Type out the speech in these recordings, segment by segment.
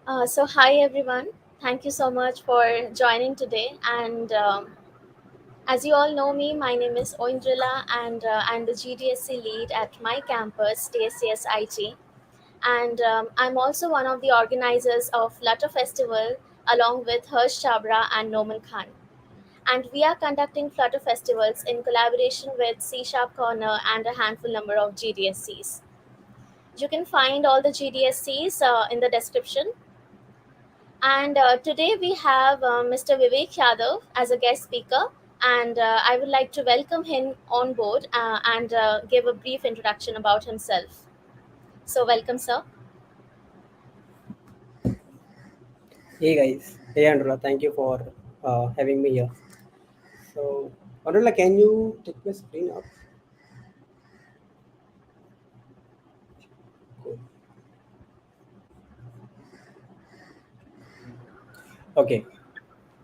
Hi everyone. Thank you so much for joining today. And as you all know me, my name is Oindrila, and I'm the GDSC lead at my campus, TSCS IT. And I'm also one of the organizers of Flutter Festival, along with Harsh Chabra and Noman Khan. And we are conducting Flutter festivals in collaboration with C Sharp Corner and a handful number of GDSCs. You can find all the GDSCs in the description. And today we have Mr. Vivek Yadav as a guest speaker, and I would like to welcome him on board and give a brief introduction about himself. So, welcome, sir. Hey guys, hey Andrea, thank you for having me here. So, Andrea, can you take my screen up? Cool. Okay,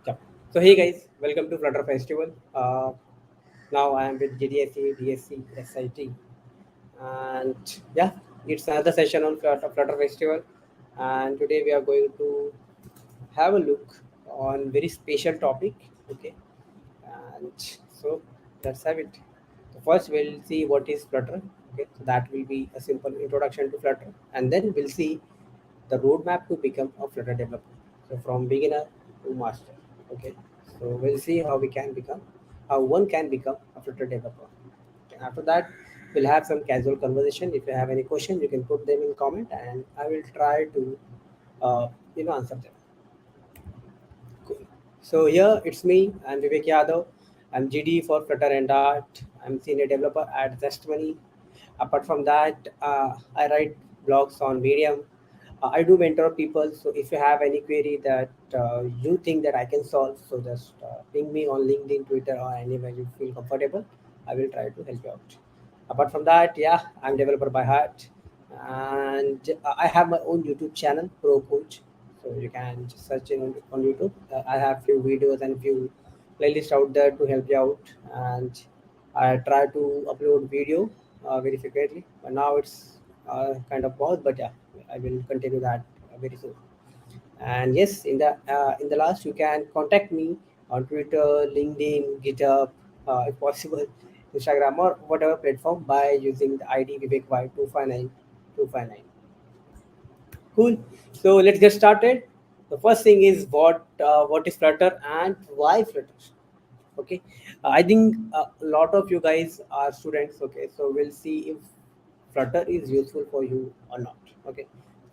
yeah. So, hey guys, welcome to Flutter Festival. Now I am with GDSC, DSC, SIT, and yeah, it's another session on Flutter Festival, and today we are going to have a look on very special topic. Okay, and so let's have it. So first we'll see what is Flutter. Okay, so that will be a simple introduction to Flutter, and then we'll see the roadmap to become a Flutter developer. So from beginner to master. Okay, so we'll see how we can become, how one can become a Flutter developer. Okay, after that, we'll have some casual conversation. If you have any question, you can put them in comment, and I will try to, answer them. Cool. So here it's me. I'm Vivek Yadav. I'm GD for Flutter and Art. I'm senior developer at Zestmoney. Apart from that, I write blogs on Medium. I do mentor people. So if you have any query that you think that I can solve, so just ping me on LinkedIn, Twitter, or anywhere you feel comfortable. I will try to help you out. Apart from that, yeah, I'm developer by heart, and I have my own YouTube channel, Pro Coach. So you can just search in on YouTube. I have few videos and few playlists out there to help you out, and I try to upload video very frequently. But now it's kind of paused, but yeah, I will continue that very soon. And yes, in the last, you can contact me on Twitter, LinkedIn, GitHub, if possible, Instagram or whatever platform by using the ID VivekY259259. Cool. So let's get started. The first thing is what is Flutter and why Flutter. Okay, I think a lot of you guys are students. Okay, so we'll see if Flutter is useful for you or not. Okay,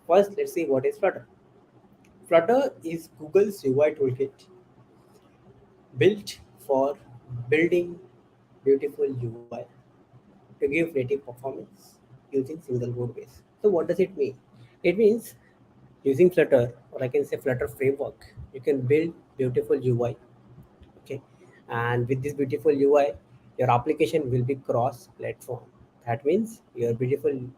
first let's see what is Flutter. Flutter is Google's UI toolkit built for building beautiful UI to give native performance using single code base. So what does it mean? It means using Flutter, or I can say Flutter framework, you can build beautiful UI. Okay, and with this beautiful UI, your application will be cross-platform. That means your beautiful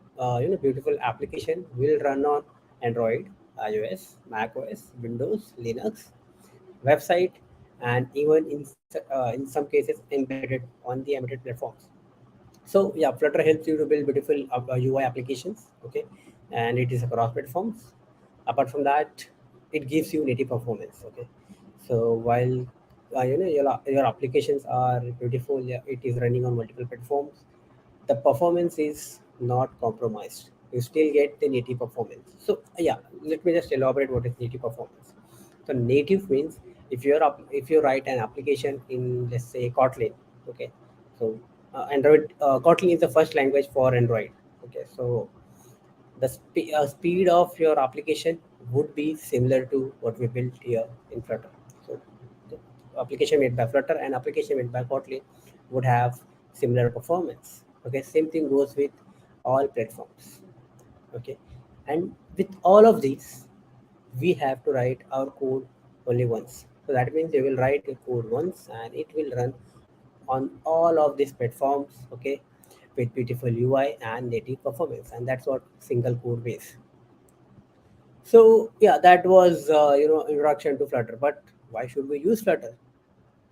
application will run on Android, iOS, macOS, Windows, Linux, website, and even in some cases embedded on the embedded platforms. So yeah, Flutter helps you to build beautiful UI applications. Okay, and it is across platforms. Apart from that, it gives you native performance. Okay, so while your applications are beautiful, yeah, it is running on multiple platforms. The performance is not compromised. You still get the native performance. So yeah, let me just elaborate what is native performance. So native means if you write an application in, let's say, Kotlin. Okay, so Android Kotlin is the first language for Android. Okay, so the speed of your application would be similar to what we built here in Flutter. So the application made by Flutter and application made by Kotlin would have similar performance. Okay, same thing goes with all platforms. Okay, and with all of these, we have to write our code only once. So that means you will write your code once and it will run on all of these platforms. Okay, with beautiful UI and native performance, and that's what single code base. So yeah, that was introduction to Flutter. But why should we use Flutter?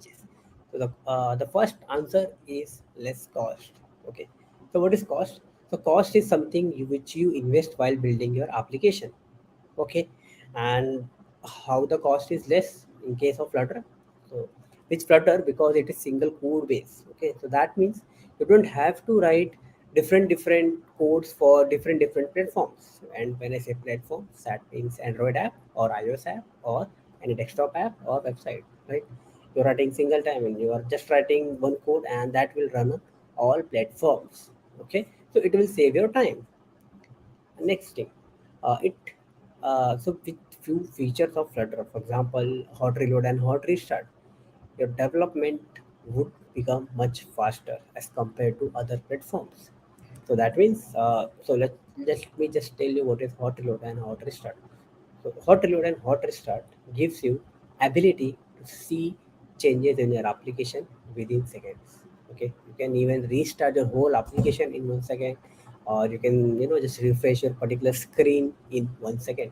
Yes. So the first answer is less cost. Okay. So what is cost? So cost is something which you invest while building your application. Okay. And how the cost is less in case of Flutter. So which Flutter, because it is single code base. Okay, so that means you don't have to write different codes for different platforms. And when I say platforms, that means Android app or iOS app or any desktop app or website, right? You're writing single time and you are just writing one code and that will run on all platforms. Okay, so it will save your time. Next thing, it so with few features of Flutter, for example, hot reload and hot restart, your development would become much faster as compared to other platforms. So that means, let me just tell you what is hot reload and hot restart. So hot reload and hot restart gives you ability to see changes in your application within seconds. Okay, you can even restart your whole application in 1 second, or you can just refresh your particular screen in 1 second.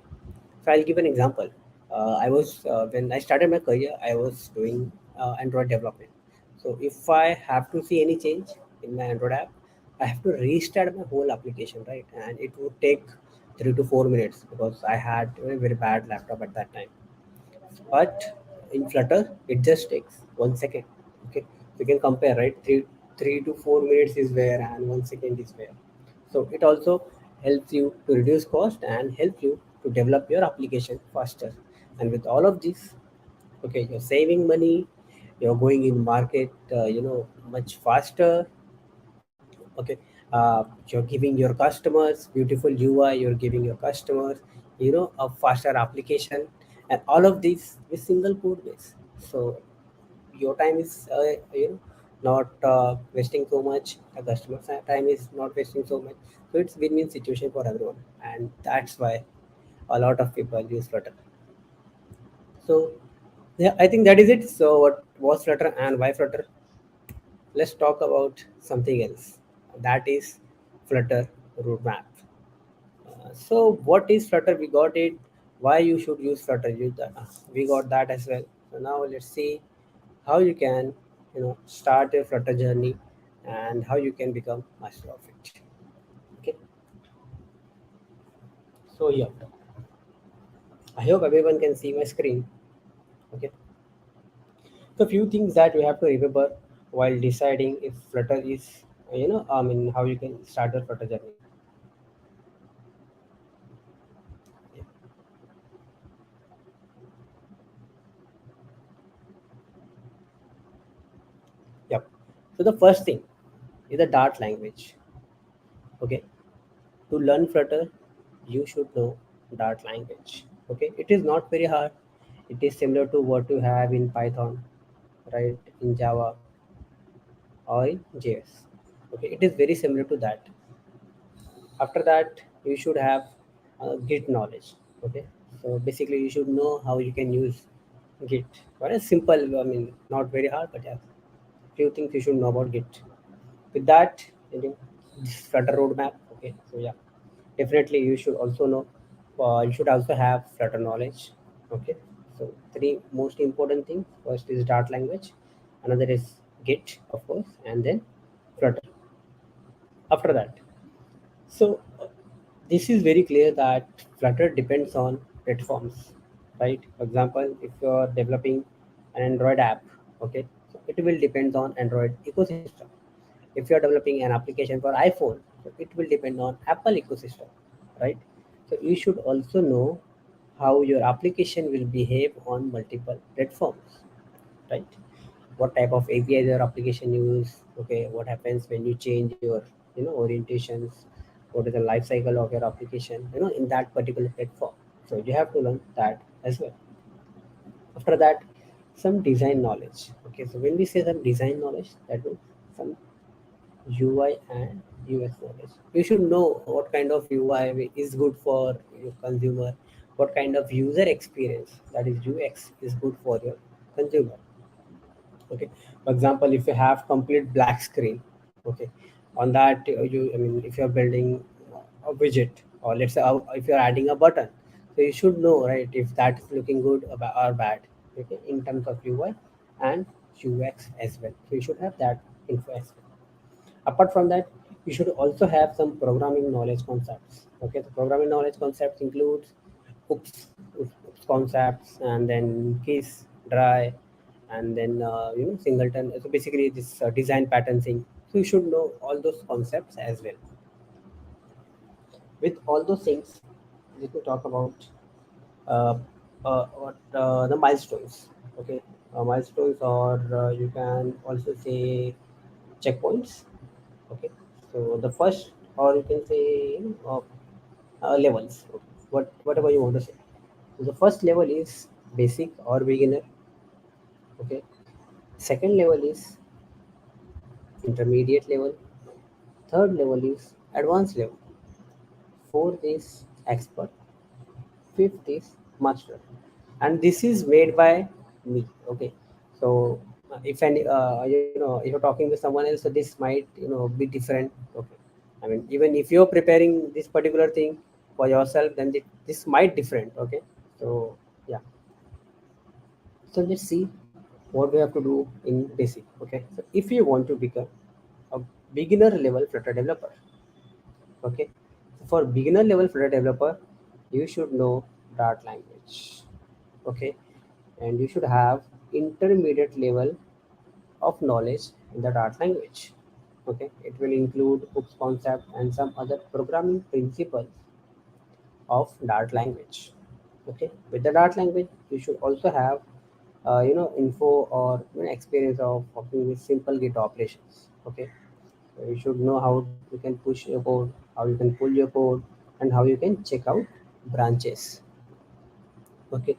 So I'll give an example. I was When I started my career, I was doing Android development. So if I have to see any change in my Android app, I have to restart my whole application, right? And it would take 3 to 4 minutes because I had a very bad laptop at that time. But in Flutter, it just takes 1 second. Okay, you can compare, right? Three to 4 minutes is where, and 1 second is where. So it also helps you to reduce cost and help you to develop your application faster. And with all of this, okay, you're saving money, you're going in market, much faster. Okay, you're giving your customers beautiful UI, you're giving your customers a faster application, and all of these with single code base. So your time is not wasting so much, the customer's time is not wasting so much. So it's win-win situation for everyone, and that's why a lot of people use Flutter. So yeah, I think that is it. So what was Flutter and why Flutter? Let's talk about something else. That is Flutter roadmap. So what is Flutter? We got it. Why you should use Flutter? We got that as well. So now let's see how you can start your Flutter journey and how you can become master of it. Okay. So yeah, I hope everyone can see my screen. Okay. So few things that you have to remember while deciding if Flutter is how you can start your Flutter journey. Yeah. Yep. So the first thing is the Dart language. Okay. To learn Flutter, you should know Dart language. Okay. It is not very hard. It is similar to what you have in Python, right? In Java or in JS. Okay. It is very similar to that. After that, you should have Git knowledge. Okay. So basically, you should know how you can use Git. Very simple. I mean, not very hard, but yeah, few things you should know about Git. With that, this Flutter roadmap. Okay, so yeah, definitely you should also know. You should also have Flutter knowledge. Okay, so three most important things. First is Dart language, another is Git, of course, and then Flutter. After that, so this is very clear that Flutter depends on platforms, right? For example, if you are developing an Android app, okay, so it will depend on Android ecosystem. If you are developing an application for iPhone, so it will depend on Apple ecosystem, right? So you should also know how your application will behave on multiple platforms, right? What type of APIs your application use, okay, what happens when you change your orientations, what is the life cycle of your application in that particular platform. So you have to learn that as well. After that, some design knowledge. Okay, so when we say some design knowledge, that means some UI and UX knowledge. You should know what kind of UI is good for your consumer, what kind of user experience, that is UX, is good for your consumer. Okay, for example, if you have complete black screen, okay, on that if you're building a widget, or let's say if you're adding a button, so you should know, right, if that is looking good or bad, okay, in terms of UI and UX as well. So you should have that info as well. Apart from that, you should also have some programming knowledge concepts. Okay, the programming knowledge concepts includes oops, oops concepts, and then case dry, and then singleton. So basically this design pattern thing, so you should know all those concepts as well. With all those things, let me talk about the milestones. Okay, milestones, or you can also say checkpoints. Okay, so the first, or you can say levels. Okay. Whatever you want to say. So the first level is basic or beginner. Okay. Second level is intermediate level. Third level is advanced level. Fourth is expert. Fifth is master. And this is made by me. Okay. So if any if you're talking to someone else, so this might be different. Okay. I mean, even if you're preparing this particular thing for yourself, then this might different. Okay. So yeah. So let's see what we have to do in basic. Okay. So if you want to become a beginner level Flutter developer, okay. For beginner level Flutter developer, you should know Dart language. Okay. And you should have intermediate level of knowledge in the Dart language. Okay. It will include hooks concept and some other programming principles of Dart language. Okay. With the Dart language, you should also have info or experience of working with simple Git operations. Okay, so you should know how you can push your code, how you can pull your code, and how you can check out branches. Okay,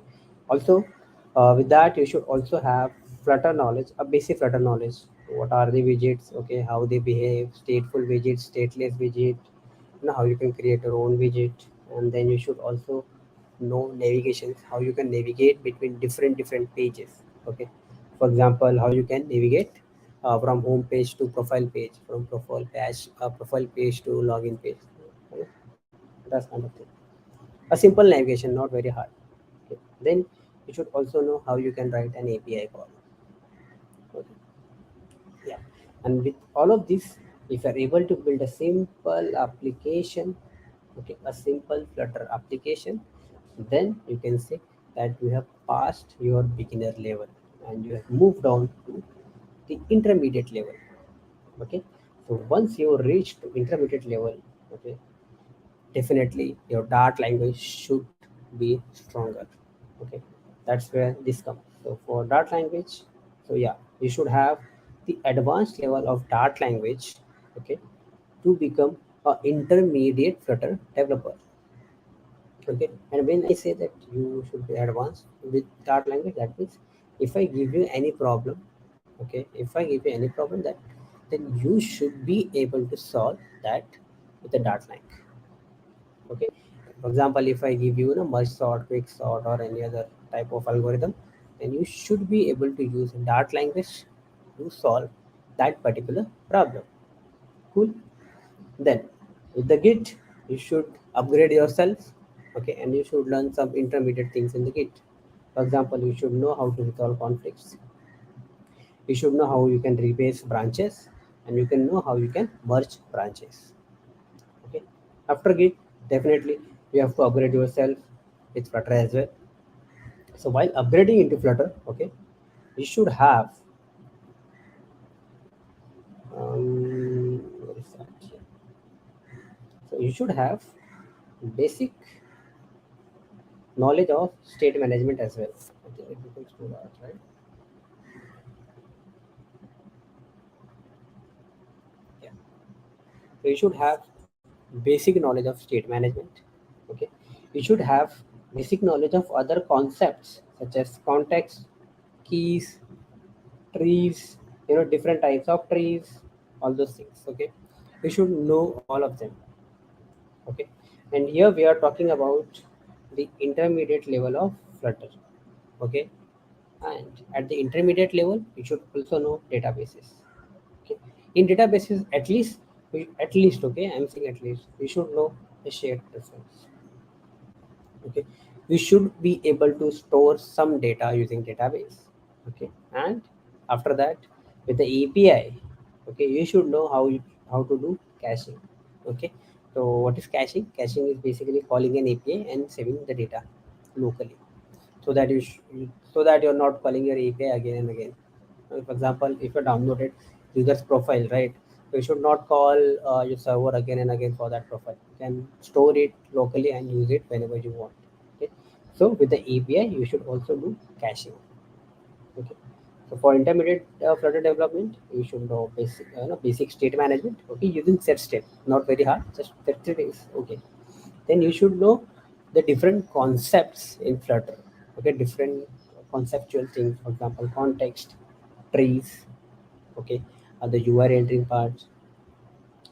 also with that you should also have Flutter knowledge, a basic Flutter knowledge. What are the widgets? Okay, how they behave, stateful widget, stateless widget, how you can create your own widget. And then you should also know navigations, how you can navigate between different pages. Okay, for example, how you can navigate from home page to profile page, from profile page to login page. Okay? That kind of thing, a simple navigation, not very hard. Okay. Then you should also know how you can write an API call. Okay. Yeah. And with all of this, if you are able to build a simple application, okay, a simple Flutter application, then you can say that you have passed your beginner level and you have moved on to the intermediate level. Okay. So once you reach to intermediate level, okay, definitely your Dart language should be stronger. Okay, that's where this comes. So for Dart language, so yeah, you should have the advanced level of Dart language. Okay, to become a intermediate Flutter developer. Okay, and when I say that you should be advanced with Dart language, that means if I give you any problem, okay, if I give you any problem, that then you should be able to solve that with the Dart language. Okay, for example, if I give you a merge sort, quick sort, or any other type of algorithm, then you should be able to use Dart language to solve that particular problem. Cool. Then with the Git, you should upgrade yourself. Okay, and you should learn some intermediate things in the Git. For example, you should know how to resolve conflicts. You should know how you can rebase branches, and you can know how you can merge branches. Okay, after Git, definitely you have to upgrade yourself with Flutter as well. So while upgrading into Flutter, okay, you should have what is that? Yeah. So you should have basic knowledge of state management as well. Okay, it becomes to that, right? Yeah. So you should have basic knowledge of state management. Okay, you should have basic knowledge of other concepts such as context, keys, trees, different types of trees, all those things. Okay, you should know all of them. Okay, and here we are talking about the intermediate level of Flutter. Okay, and at the intermediate level you should also know databases. Okay, in databases, at least, okay, I'm saying at least we should know the shared reference. Okay, we should be able to store some data using database. Okay, and after that, with the API, okay, you should know how to do caching. Okay, So what is caching? Caching is basically calling an API and saving the data locally, so that so that you're not calling your API again and again. For example, if you downloaded user's profile, right? So you should not call your server again and again for that profile. You can store it locally and use it whenever you want. Okay. So with the API, you should also do caching. Okay. So for intermediate Flutter development, you should know basic state management. Okay, using set state, not very hard. Just set state is okay. Then you should know the different concepts in Flutter. Okay, different conceptual things. For example, context, trees. Okay, the URI entering parts.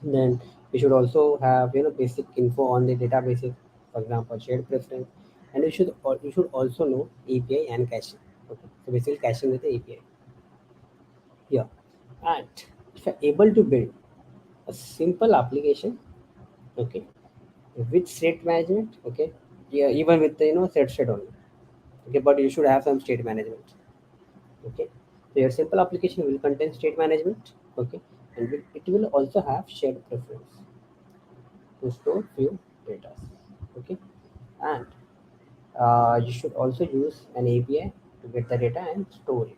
Then you should also have basic info on the databases. For example, shared preference, and you should also know API and caching. Okay, so basically caching with the API. Yeah, and if you're able to build a simple application, okay, with state management, okay, yeah, even with the set state only, okay, but you should have some state management, okay. So your simple application will contain state management, okay, and it will also have shared preference to store few data, okay, and you should also use an API to get the data and store it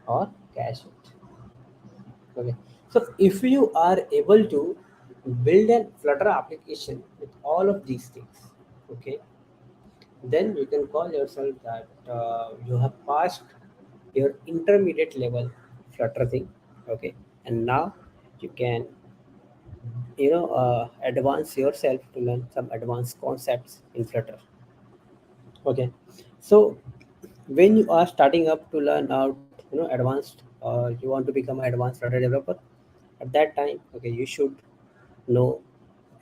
or cache it. Okay. So if you are able to build a Flutter application with all of these things, okay, then you can call yourself that you have passed your intermediate level Flutter thing, okay, and now you can advance yourself to learn some advanced concepts in Flutter. Okay, so when you are starting up to learn out advanced, or you want to become an advanced Flutter developer, at that time, okay, you should know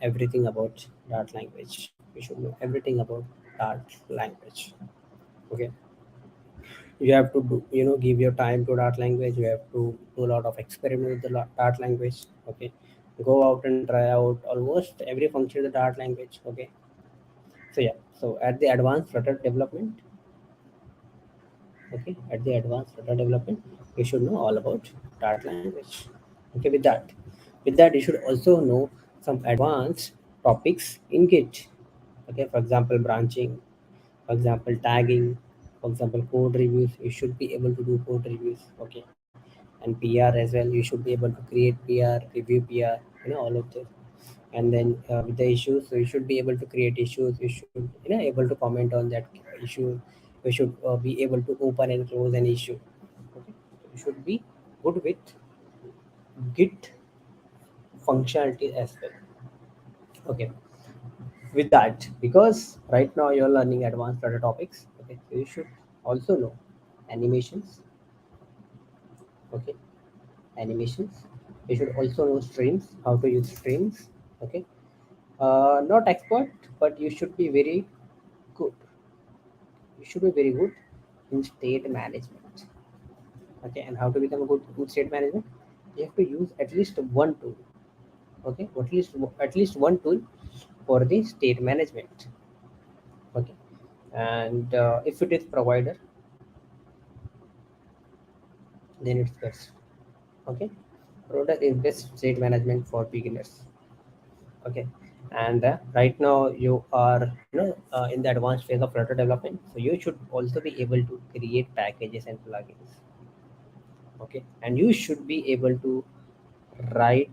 everything about Dart language. You should know everything about Dart language. Okay, you have to give your time to Dart language. You have to do a lot of experiment with the Dart language. Okay, go out and try out almost every function of the Dart language. Okay, so yeah, so at the advanced Flutter development, okay, at the advanced Flutter development, you should know all about Dart language. Okay, with that you should also know some advanced topics in Git. Okay, for example, branching, for example, tagging, for example, code reviews. You should be able to do code reviews. Okay, and PR as well. You should be able to create PR, review PR, all of this. And then with the issues, so you should be able to create issues. You should able to comment on that issue. You should be able to open and close an issue. Okay, you should be good with Git functionality as well. Okay, with that, because right now you're learning advanced Flutter topics, okay, so you should also know animations. Okay, animations. You should also know streams, how to use streams. Okay, not expert, but you should be very good. You should be very good in state management. Okay, and how to become a good state management? You have to use at least one tool. Okay, at least one tool for the state management. Okay, and if it is provider, then it's best. Okay, product is best state management for beginners. Okay, and right now you are in the advanced phase of Flutter development, so you should also be able to create packages and plugins. Okay, and you should be able to write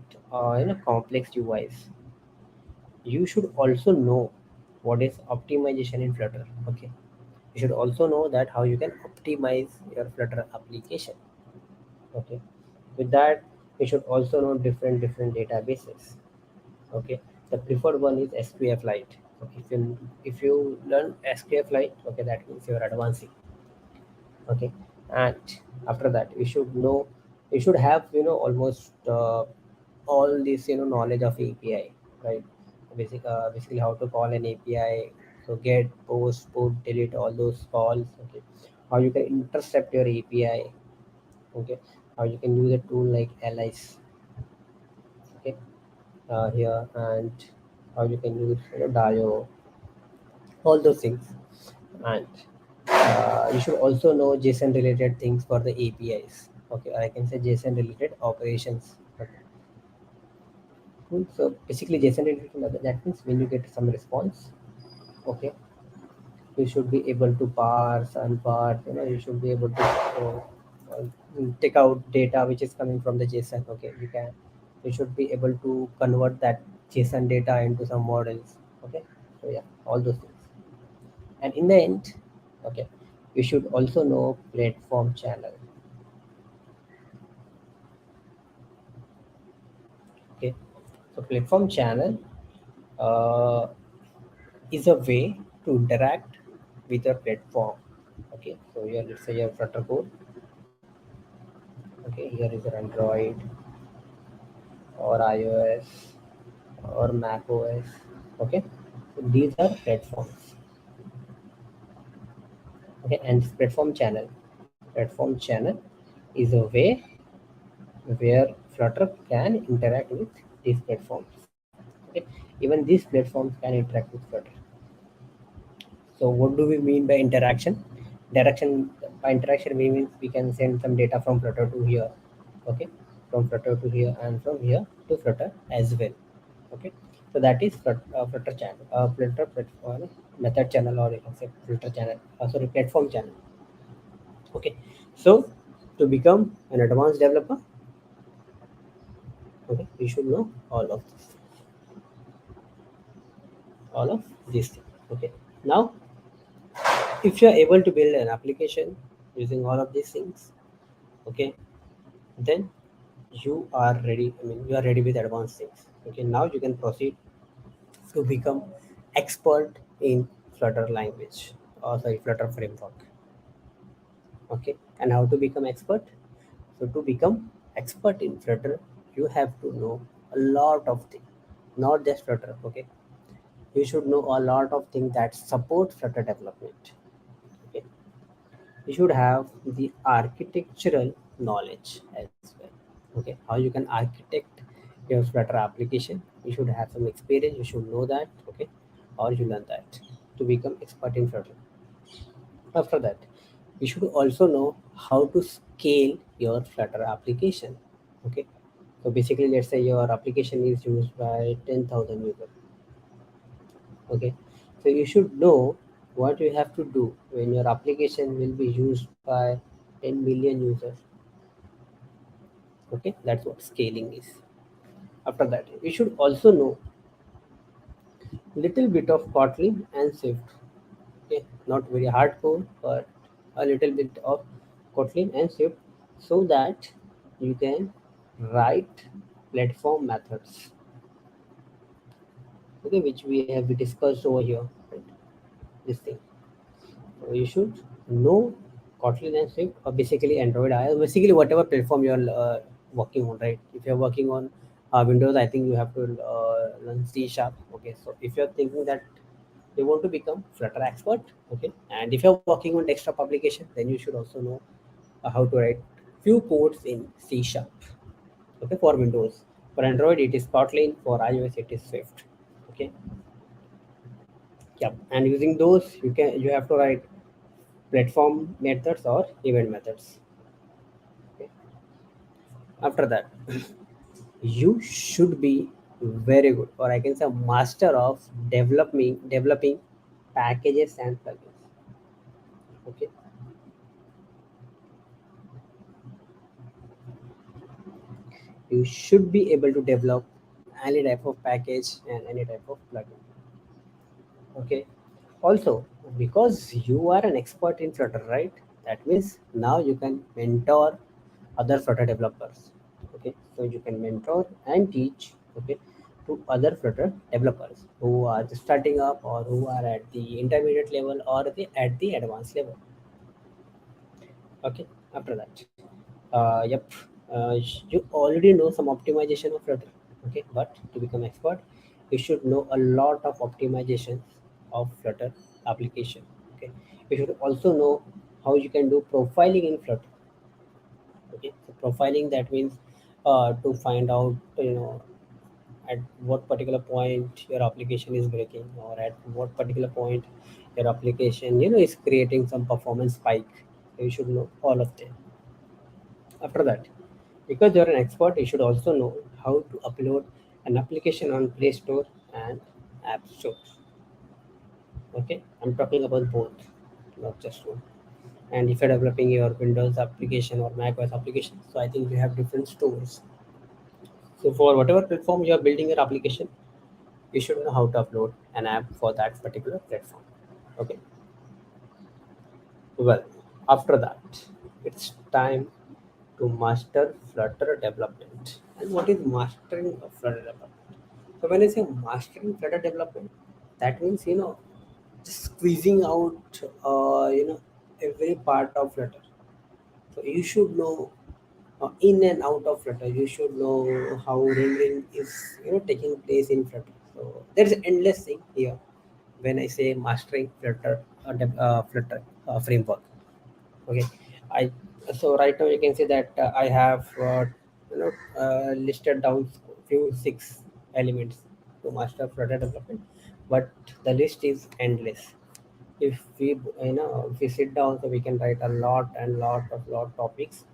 complex UIs. You should also know what is optimization in Flutter. Okay, you should also know that how you can optimize your Flutter application. Okay, with that, you should also know different databases. Okay, the preferred one is SQLite. So if you learn SQLite, okay, that means you're advancing. Okay, and after that you should know, you should have almost all this knowledge of API, right? Basically how to call an API. So get, post, put, delete, all those calls. Okay, how you can intercept your API. Okay, how you can use a tool like Alice. Okay, here, and how you can use Dio, all those things. And you should also know JSON related things for the APIs. Okay, or I can say JSON related operations. Okay. Cool. So basically, JSON data, that means when you get some response, okay, you should be able to parse and part. You should be able to take out data which is coming from the JSON. Okay, you should be able to convert that JSON data into some models. Okay, so yeah, all those things. And in the end, okay, you should also know platform channel. Okay, so platform channel uh, is a way to interact with your platform. Okay, so here let's say your Flutter code. Okay, here is your Android or iOS or Mac OS. Okay, so these are platforms. Okay, and this platform channel is a way where Flutter can interact with these platforms. Okay, even these platforms can interact with Flutter. So what do we mean by interaction? Direction by interaction we means we can send some data from Flutter to here, okay, from Flutter to here and from here to Flutter as well, okay. So that is Flutter channel, Flutter platform, method channel, or you can say Flutter channel, sorry, platform channel, okay. So to become an advanced developer, okay, you should know all of these things, okay. Now, if you are able to build an application using all of these things, okay, then you are ready. I mean, you are ready with advanced things. Okay, now you can proceed to become expert in Flutter language, or sorry, Flutter framework. Okay, and how to become expert? So to become expert in Flutter, you have to know a lot of things, not just Flutter. Okay, you should know a lot of things that support Flutter development. Okay, you should have the architectural knowledge as well. Okay, how you can architect your Flutter application, you should have some experience, you should know that. Okay, or you learn that to become expert in Flutter. After that, you should also know how to scale your Flutter application. Okay, so basically, let's say your application is used by 10,000 users. Okay, so you should know what you have to do when your application will be used by 10 million users. Okay, that's what scaling is. After that, you should also know little bit of Kotlin and Swift. Okay, not very hardcore, but a little bit of Kotlin and Swift, so that you can write platform methods. Okay, which we discussed over here. Right? This thing. So you should know Kotlin and Swift, or basically Android, iOS, basically whatever platform you're working on, right? If you're working on Windows, I think you have to learn C sharp. Okay, so if you're thinking that you want to become Flutter expert, okay, and if you're working on desktop application, then you should also know how to write few codes in C sharp. Okay, for Windows, for Android it is Kotlin, for iOS it is Swift. Okay, yeah, and using those you have to write platform methods or event methods. Okay. After that, you should be very good, or I can say master of developing packages and plugins. Okay, you should be able to develop any type of package and any type of plugin. Okay, also because you are an expert in Flutter, right? That means now you can mentor other Flutter developers. Okay, so you can mentor and teach, okay, to other Flutter developers who are just starting up, or who are at the intermediate level, or at the advanced level. Okay, after that, yep, you already know some optimization of Flutter. Okay, but to become expert, you should know a lot of optimizations of Flutter application. Okay, you should also know how you can do profiling in Flutter. Okay, so profiling, that means to find out, at what particular point your application is breaking, or at what particular point your application is creating some performance spike. So you should know all of them. After that, because you're an expert, you should also know how to upload an application on Play Store and App Store. Okay, I'm talking about both, not just one. And if you're developing your Windows application or Mac OS application, so I think you have different stores. So for whatever platform you are building your application, you should know how to upload an app for that particular platform. Okay. Well, after that, it's time to master Flutter development. And what is mastering of Flutter development? So when I say mastering Flutter development, that means just squeezing out every part of Flutter. So you should know in and out of Flutter. You should know how rendering is taking place in Flutter. So there's endless thing here when I say mastering Flutter framework. Okay, I so right now you can see that I have listed down few six elements to master Flutter development, but the list is endless. If we sit down, so we can write a lot and lot topics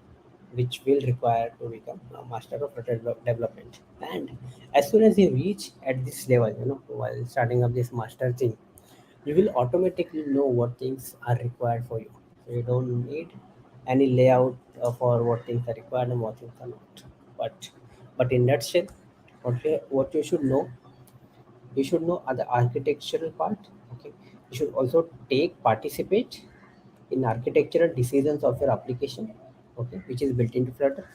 which will require to become a master of Flutter development. And as soon as you reach at this level, while starting up this master thing, you will automatically know what things are required for you. So you don't need any layout for what things are required and what things are not. But in nutshell, what you should know, you should know the architectural part. Okay, you should also participate in architectural decisions of your application. Okay, which is built into Flutter.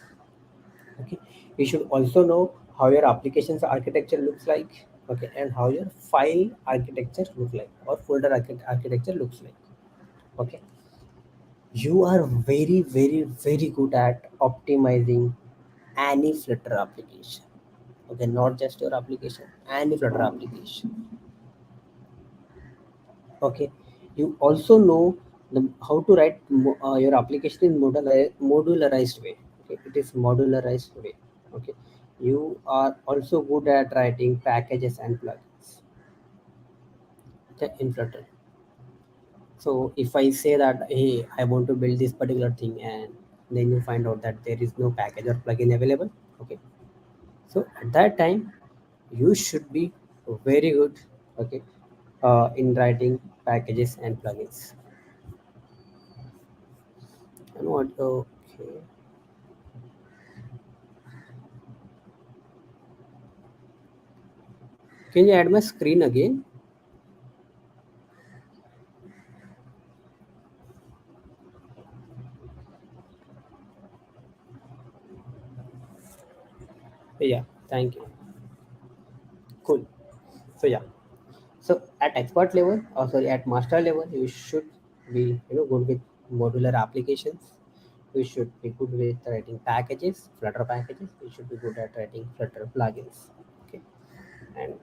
Okay, you should also know how your application's architecture looks like. Okay, and how your file architecture look like, or folder architecture looks like. Okay, you are very good at optimizing any Flutter application. Okay, not just your application, any Flutter application. Okay, you also know how to write your application in modularized way. Okay, it is modularized way. Okay, you are also good at writing packages and plugins, okay, in Flutter. So if I say that, hey, I want to build this particular thing, and then you find out that there is no package or plugin available. Okay, so at that time you should be very good, okay, in writing packages and plugins. And what? Okay. Can you add my screen again? Yeah, thank you. Cool. So yeah. So at expert level, or sorry, at master level, you should be good with modular applications. You should be good with writing packages, Flutter packages. You should be good at writing Flutter plugins. Okay, and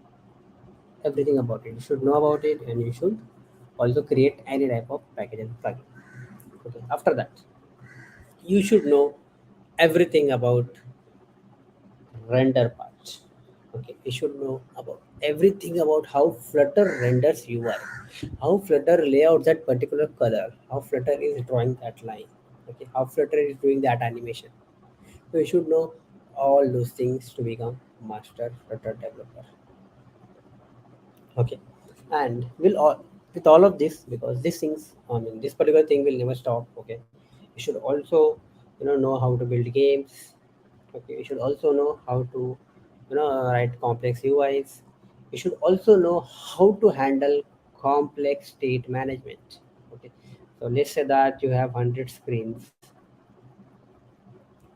everything about it. You should know about it, and you should also create any type of package and plugin. Okay. After that, you should know everything about render part. Okay, you should know about everything about how Flutter renders UI, how Flutter layouts that particular color, how Flutter is drawing that line. Okay, how Flutter is doing that animation. So you should know all those things to become master Flutter developer. Okay, and will all with all of this, because these things, I mean, this particular thing will never stop. Okay, you should also know how to build games. Okay, you should also know how to write complex UIs. You should also know how to handle complex state management. Okay, so let's say that you have 100 screens.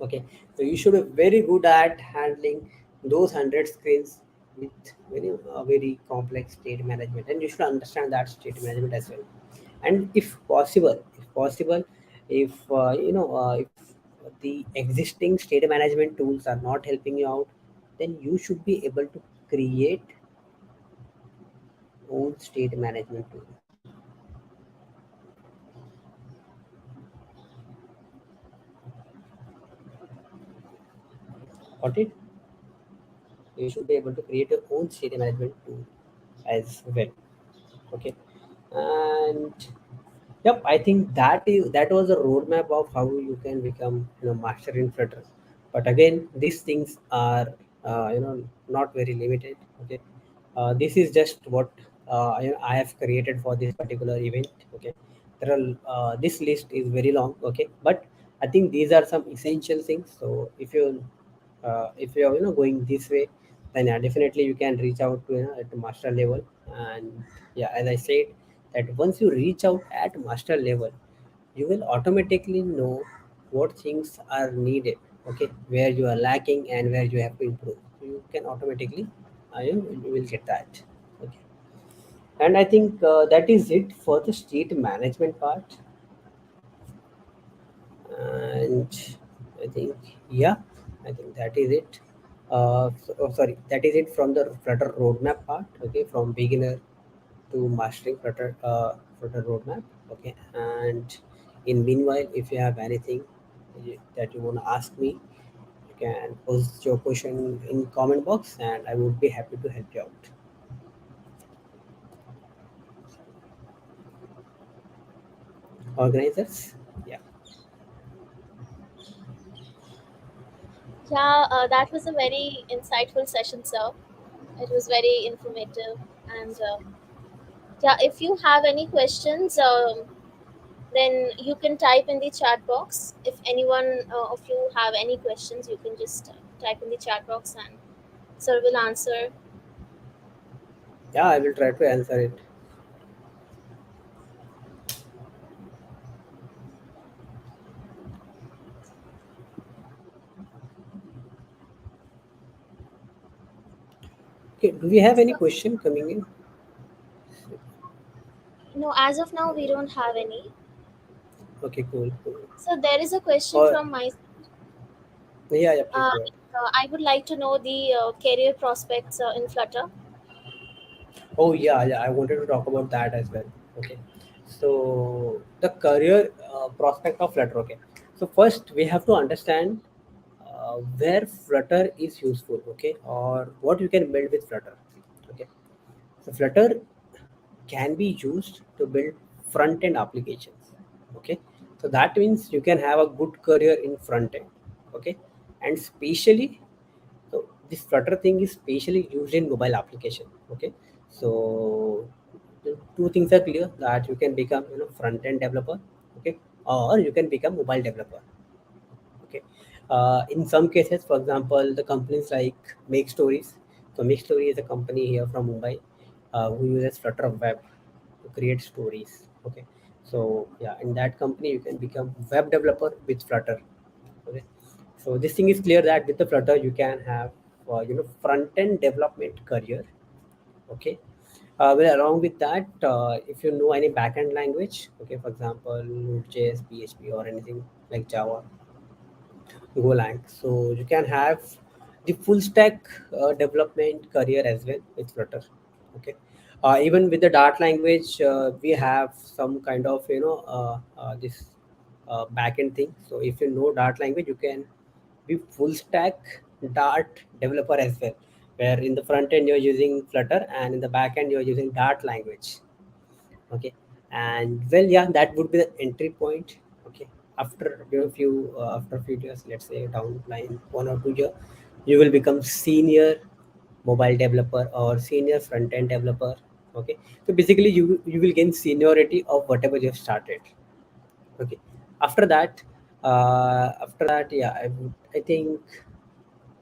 Okay, so you should be very good at handling those 100 screens with very complex state management, and you should understand that state management as well. And if possible, if the existing state management tools are not helping you out, then you should be able to create own state management tool. Got it? You should be able to create your own state management tool as well. Okay, and yep, I think that was a roadmap of how you can become master in Flutter. But again, these things are not very limited. Okay, this is just what I have created for this particular event. Okay, there are this list is very long. Okay, but I think these are some essential things. So if you are going this way, then definitely you can reach out to at the master level. And yeah, as I said, that once you reach out at master level, you will automatically know what things are needed. Okay, where you are lacking and where you have to improve. So you can automatically you will get that. Okay, and I think that is it for the state management part. And I think, yeah, I think that is it. Sorry, that is it from the Flutter roadmap part. Okay, from beginner to mastering Flutter roadmap. Okay, and in meanwhile, if you have anything that you want to ask me, you can post your question in comment box, and I would be happy to help you out. Organizers, yeah. Yeah, that was a very insightful session, sir. It was very informative. And yeah, if you have any questions, then you can type in the chat box. If anyone of you have any questions, you can just type in the chat box and sir will answer. Yeah, I will try to answer it. Okay, do we have any So, question coming in? no, as of now, we don't have any. Okay, cool, cool. So there is a question Or from my. yeah, yeah, please go ahead. I would like to know the career prospects in Flutter. Oh yeah, yeah. I wanted to talk about that as well. Okay, so the career prospect of Flutter. Okay, so first we have to understand where Flutter is useful. Okay, or what you can build with Flutter. Okay, so Flutter can be used to build front end applications. Okay, so that means you can have a good career in front end. Okay, and especially, so this Flutter thing is specially used in mobile application. Okay, so the two things are clear, that you can become front end developer. Okay, or you can become mobile developer. Okay, in some cases, for example, the companies like Make Stories. So Make Story is a company here from Mumbai who uses Flutter Web to create stories. Okay, so yeah, in that company you can become web developer with Flutter. Okay, so this thing is clear that with the Flutter you can have front end development career. Okay, well, along with that, if you know any backend language, okay, for example, Node.js, PHP, or anything like Java, Golang, so you can have the full stack development career as well with Flutter. Okay, even with the Dart language, we have some kind of this backend thing. So if you know Dart language, you can be full stack Dart developer as well, where in the front end you're using Flutter and in the back end you're using Dart language. Okay, and well, yeah, that would be the entry point. Okay, after after a few years, let's say down the line 1 or 2 year, you will become senior mobile developer or senior front end developer. Okay, so basically you will gain seniority of whatever you have started. Okay, after that, yeah, I think,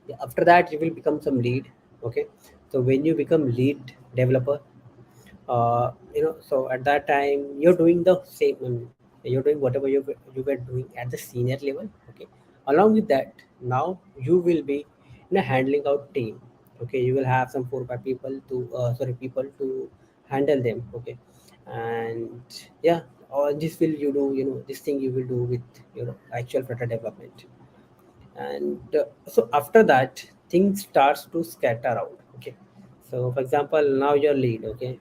yeah, after that you will become some lead. Okay, so when you become lead developer, so at that time you're doing the same, you're doing whatever you were doing at the senior level. Okay, along with that, now you will be handling out team. Okay, you will have some 4 or 5 people to people to handle them. Okay, and yeah, all this will you do, this thing you will do with actual Flutter development. And so after that, things starts to scatter out. Okay, so for example, now you're lead. Okay,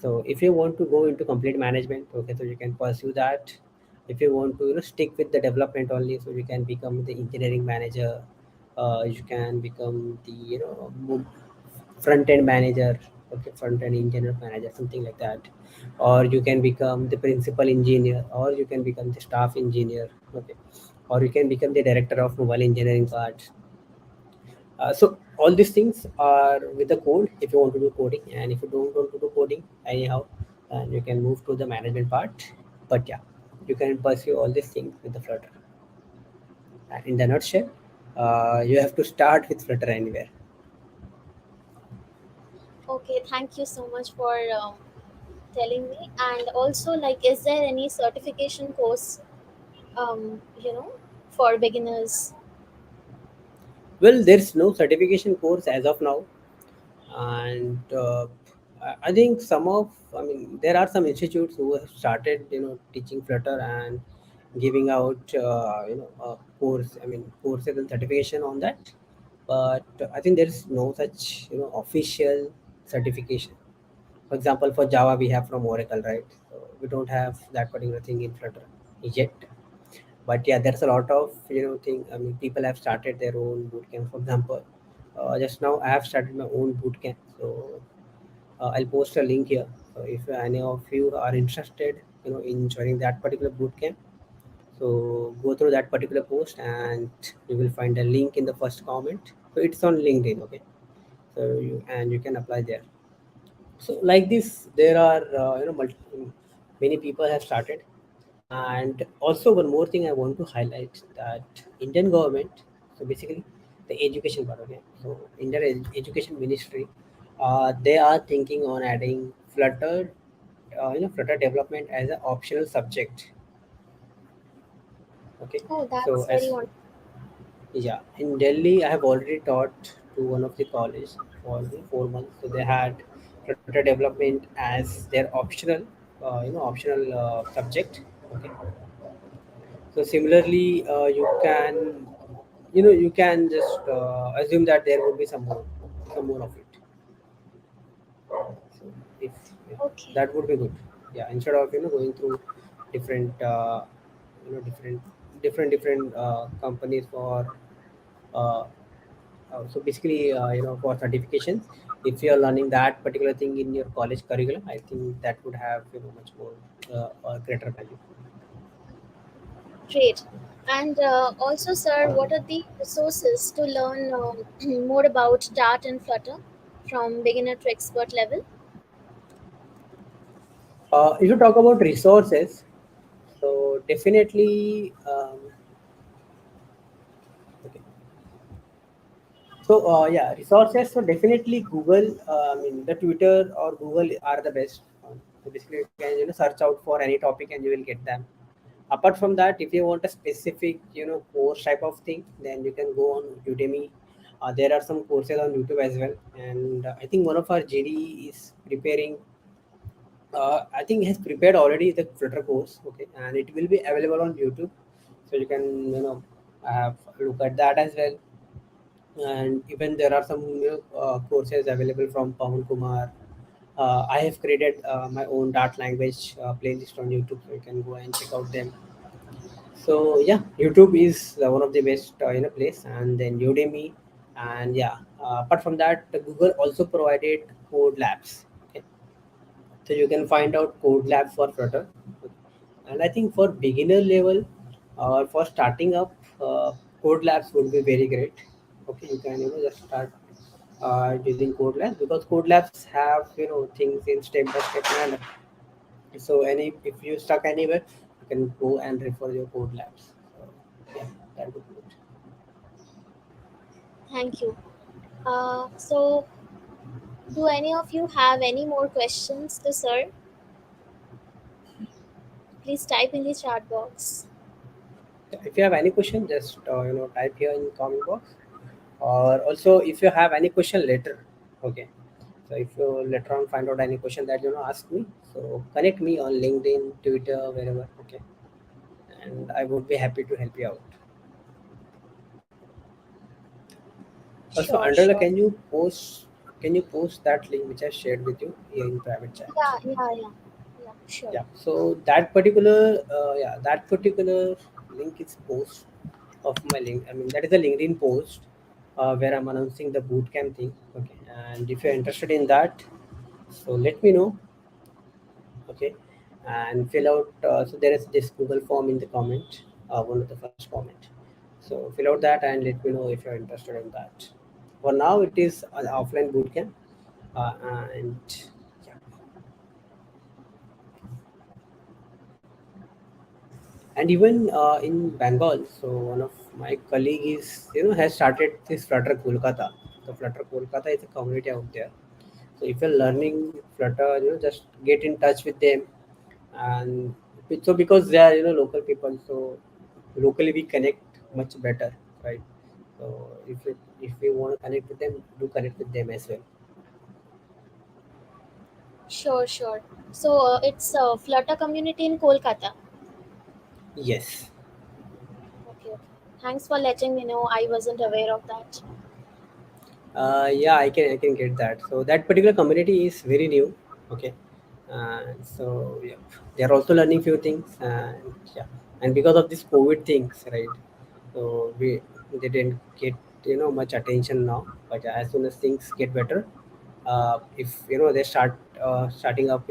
so if you want to go into complete management, okay, so you can pursue that. If you want to stick with the development only, so you can become the engineering manager. You can become the front end manager. Okay, front end engineer manager, something like that. Or you can become the principal engineer, or you can become the staff engineer. Okay, or you can become the director of mobile engineering part. So all these things are with the code if you want to do coding, and if you don't want to do coding anyhow, and you can move to the management part. But yeah, you can pursue all these things with the Flutter. In the nutshell, you have to start with Flutter anywhere. Okay, thank you so much for telling me. And also, like, is there any certification course, for beginners? Well, there's no certification course as of now, and I think I mean, there are some institutes who have started, teaching Flutter and giving out, course, I mean, courses and certification on that. But I think there is no such, official certification. For example, for Java we have from Oracle, right? So we don't have that particular thing in Flutter yet. But yeah, there's a lot of, thing. I mean, people have started their own boot camp. For example, just now I have started my own boot camp. So I'll post a link here. So if any of you are interested, in joining that particular boot camp, so go through that particular post and you will find a link in the first comment. So it's on LinkedIn, okay? So you can apply there. So like this, there are, many people have started. And also one more thing I want to highlight, that Indian government, so basically the education part, okay? So Indian Education Ministry, they are thinking on adding Flutter, Flutter development as an optional subject. Okay, Oh, so that's very as wonderful. yeah, in Delhi I have already taught to one of the college for 4 months. So they had Flutter development as their optional subject. Okay, so similarly, you can just assume that there would be some more of it. So if yeah, Okay. that would be good. Yeah, instead of going through different different different companies for uh, so basically for certifications, if you are learning that particular thing in your college curriculum, I think that would have much more greater value. Great. And also, sir, what are the resources to learn more about Dart and Flutter from beginner to expert level? If you talk about resources, so definitely, okay. So yeah, resources. So definitely Google. I mean, the Twitter or Google are the best. So basically, you can search out for any topic and you will get them. Apart from that, if you want a specific course type of thing, then you can go on Udemy. There are some courses on YouTube as well, and I think one of our GD is preparing. I think has prepared already the Flutter course. Okay, and it will be available on YouTube, so you can have a look at that as well. And even there are some courses available from Pawan Kumar. I have created my own Dart language playlist on YouTube, so you can go and check out them. So yeah, YouTube is one of the best place, and then Udemy, and yeah. Apart from that, Google also provided code labs. Okay, so you can find out code lab for Flutter. And I think for beginner level or for starting up, code labs would be very great. Okay, you can just start using code labs, because code labs have things in step by step manner. So any if you stuck anywhere, you can go and refer your code labs. So yeah, that would be good. Thank you. So, do any of you have any more questions to sir? Please type in the chat box. If you have any question, just type here in comment box. Or also, if you have any question later, okay. So if you later on find out any question that ask me, so connect me on LinkedIn, Twitter, wherever, okay. And I would be happy to help you out. Also, Sure, Andrella, sure. can you post that link which I shared with you here in private chat? Yeah, yeah, yeah. Yeah, sure. Yeah. So that particular link is post of my link. I mean, that is a LinkedIn post where I'm announcing the bootcamp thing. Okay. And if you're interested in that, so let me know. Okay, and fill out. So there is this Google form in the comment, one of the first comment. So fill out that and let me know if you're interested in that. For now, it is an offline bootcamp, and yeah. And even in Bengal, so one of my colleague is has started this Flutter Kolkata. The Flutter Kolkata is a community out there. So if you're learning Flutter, just get in touch with them. And so because they are local people, so locally we connect much better, right? So if we want to connect with them, do connect with them as well. Sure, sure. So it's a Flutter community in Kolkata. Yes. Okay, okay. Thanks for letting me know. I wasn't aware of that. Yeah, I can get that. So that particular community is very new. Okay. So yeah, they are also learning few things, and yeah, and because of this COVID things, right? So they didn't get much attention now. But as soon as things get better, if they starting up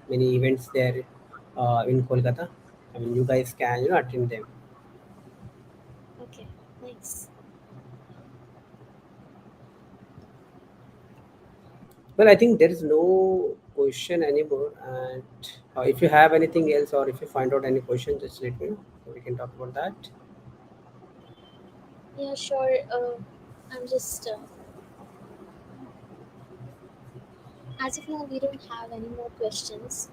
many events there in Kolkata, I mean you guys can attend them. Okay, nice. Well, I think there is no question anymore. And if you have anything else or if you find out any question, just let me know. So we can talk about that. Yeah, sure. I'm just, as of now, we don't have any more questions.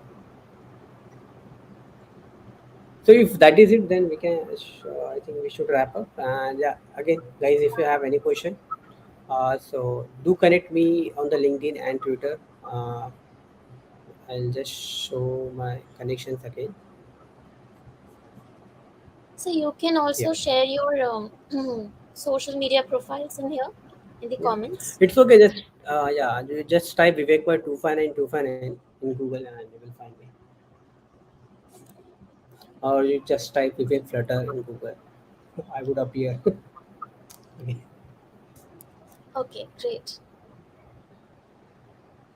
So if that is it, then we can. I think we should wrap up. And yeah, again, guys, if you have any question, so do connect me on the LinkedIn and Twitter. I'll just show my connections again. So you can Yeah, also share your social media profiles in here in the yeah. comments. It's okay. Just yeah, you just type Vivek 259 in Google and you will find me. Or you just type Vivek Flutter in Google. I would appear. Okay. Okay, great.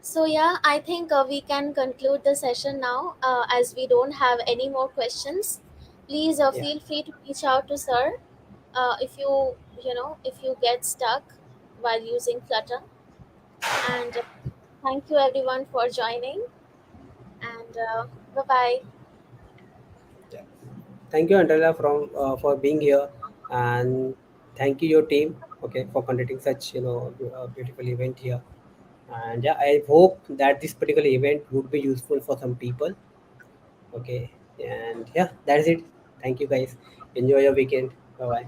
So yeah, I think we can conclude the session now as we don't have any more questions. Please Yeah. feel free to reach out to sir if if you get stuck while using Flutter. And thank you everyone for joining. And bye bye. Yeah. Thank you, Andrea, for being here, and thank you your team. Okay, for conducting such beautiful event here. And yeah, I hope that this particular event would be useful for some people. Okay, and yeah, that's it. Thank you, guys. Enjoy your weekend. Bye bye.